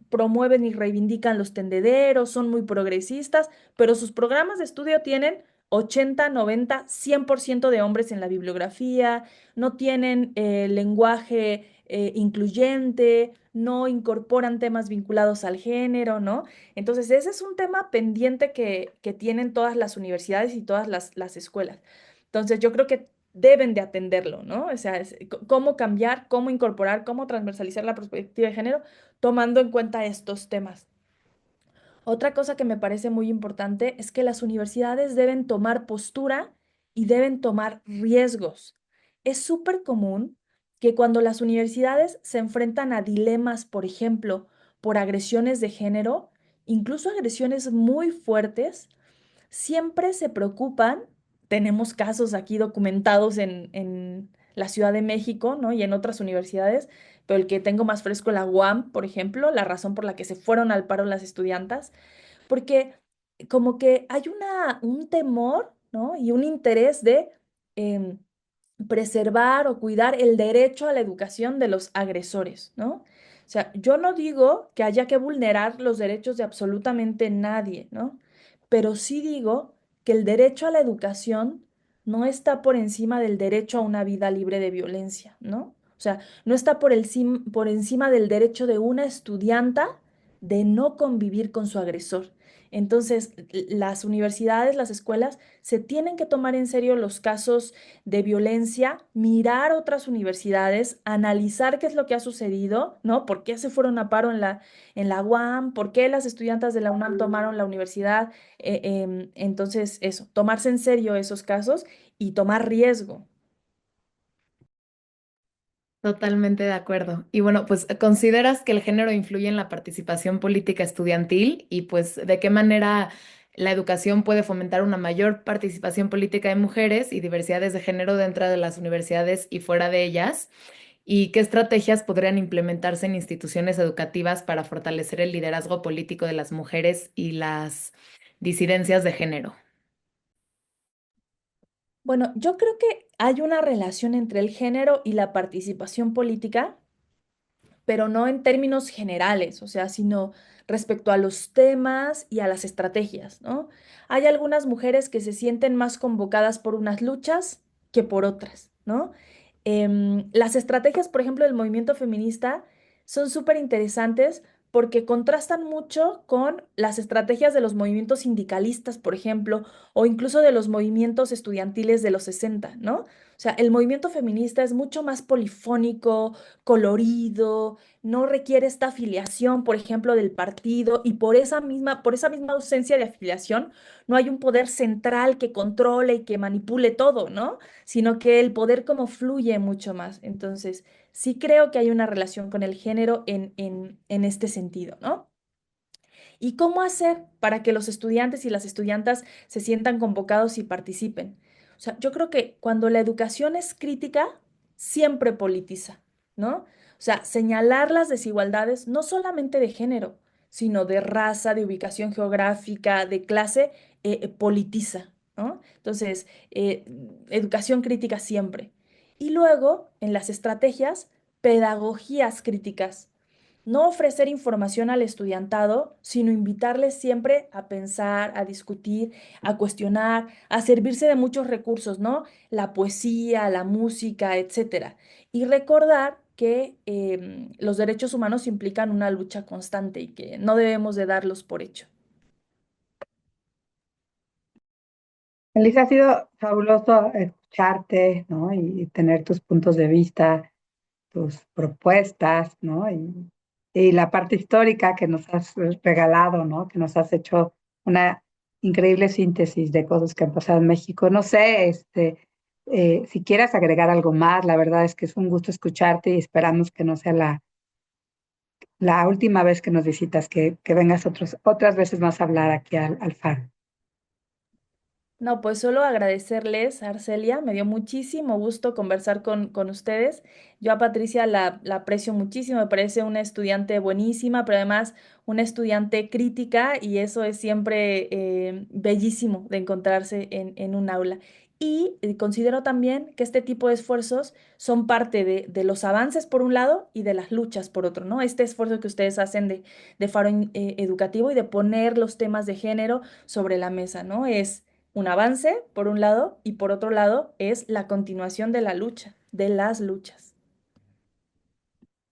Promueven y reivindican los tendederos, son muy progresistas, pero sus programas de estudio tienen 80, 90, 100% de hombres en la bibliografía, no tienen lenguaje incluyente, no incorporan temas vinculados al género, ¿no? Entonces, ese es un tema pendiente que tienen todas las universidades y todas las escuelas. Entonces, yo creo que deben de atenderlo, ¿no? O sea, cómo cambiar, cómo incorporar, cómo transversalizar la perspectiva de género, tomando en cuenta estos temas. Otra cosa que me parece muy importante es que las universidades deben tomar postura y deben tomar riesgos. Es súper común que cuando las universidades se enfrentan a dilemas, por ejemplo, por agresiones de género, incluso agresiones muy fuertes, siempre se preocupan. Tenemos casos aquí documentados en la Ciudad de México, ¿no? Y en otras universidades, pero el que tengo más fresco, la UAM, por ejemplo, la razón por la que se fueron al paro las estudiantas porque como que hay un temor, ¿no? Y un interés de em, preservar o cuidar el derecho a la educación de los agresores, ¿no? O sea, yo no digo que haya que vulnerar los derechos de absolutamente nadie, ¿no? Pero sí digo que el derecho a la educación no está por encima del derecho a una vida libre de violencia, ¿no? O sea, no está por encima del derecho de una estudianta de no convivir con su agresor. Entonces, las universidades, las escuelas, se tienen que tomar en serio los casos de violencia, mirar otras universidades, analizar qué es lo que ha sucedido, ¿no? ¿Por qué se fueron a paro en la UAM? ¿Por qué las estudiantes de la UNAM tomaron la universidad? Entonces, eso, tomarse en serio esos casos y tomar riesgo. Totalmente de acuerdo. Y bueno, pues ¿consideras que el género influye en la participación política estudiantil y pues de qué manera la educación puede fomentar una mayor participación política de mujeres y diversidades de género dentro de las universidades y fuera de ellas? ¿Y qué estrategias podrían implementarse en instituciones educativas para fortalecer el liderazgo político de las mujeres y las disidencias de género? Bueno, yo creo que hay una relación entre el género y la participación política, pero no en términos generales, o sea, sino respecto a los temas y a las estrategias, ¿no? Hay algunas mujeres que se sienten más convocadas por unas luchas que por otras, ¿no? Las estrategias, por ejemplo, del movimiento feminista son súper interesantes porque contrastan mucho con las estrategias de los movimientos sindicalistas, por ejemplo, o incluso de los movimientos estudiantiles de los 60, ¿no? O sea, el movimiento feminista es mucho más polifónico, colorido, no requiere esta afiliación, por ejemplo, del partido, y por esa misma ausencia de afiliación, no hay un poder central que controle y que manipule todo, ¿no? Sino que el poder como fluye mucho más. Entonces, sí creo que hay una relación con el género en este sentido, ¿no? ¿Y cómo hacer para que los estudiantes y las estudiantas se sientan convocados y participen? O sea, yo creo que cuando la educación es crítica, siempre politiza, ¿no? O sea, señalar las desigualdades no solamente de género, sino de raza, de ubicación geográfica, de clase, politiza, ¿no? Entonces, educación crítica siempre. Y luego, en las estrategias, pedagogías críticas. No ofrecer información al estudiantado, sino invitarles siempre a pensar, a discutir, a cuestionar, a servirse de muchos recursos, ¿no? La poesía, la música, etcétera. Y recordar que los derechos humanos implican una lucha constante y que no debemos de darlos por hecho. Elisa, ha sido fabuloso escucharte, ¿no? Y tener tus puntos de vista, tus propuestas, ¿no? Y la parte histórica que nos has regalado, ¿no? Que nos has hecho una increíble síntesis de cosas que han pasado en México. No sé, si quieras agregar algo más, la verdad es que es un gusto escucharte y esperamos que no sea la última vez que nos visitas, que vengas otras veces más a hablar aquí al FAR. No, pues solo agradecerles, Arcelia, me dio muchísimo gusto conversar con ustedes. Yo a Patricia la aprecio muchísimo, me parece una estudiante buenísima, pero además una estudiante crítica y eso es siempre bellísimo de encontrarse en un aula. Y considero también que este tipo de esfuerzos son parte de los avances por un lado y de las luchas por otro, ¿no? Este esfuerzo que ustedes hacen de Faro Educativo y de poner los temas de género sobre la mesa, ¿no? Es un avance, por un lado, y por otro lado, es la continuación de la lucha, de las luchas.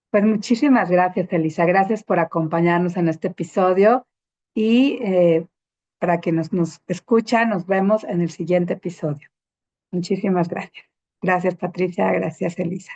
Pues muchísimas gracias, Elisa. Gracias por acompañarnos en este episodio y para que nos escuchan, nos vemos en el siguiente episodio. Muchísimas gracias. Gracias, Patricia. Gracias, Elisa.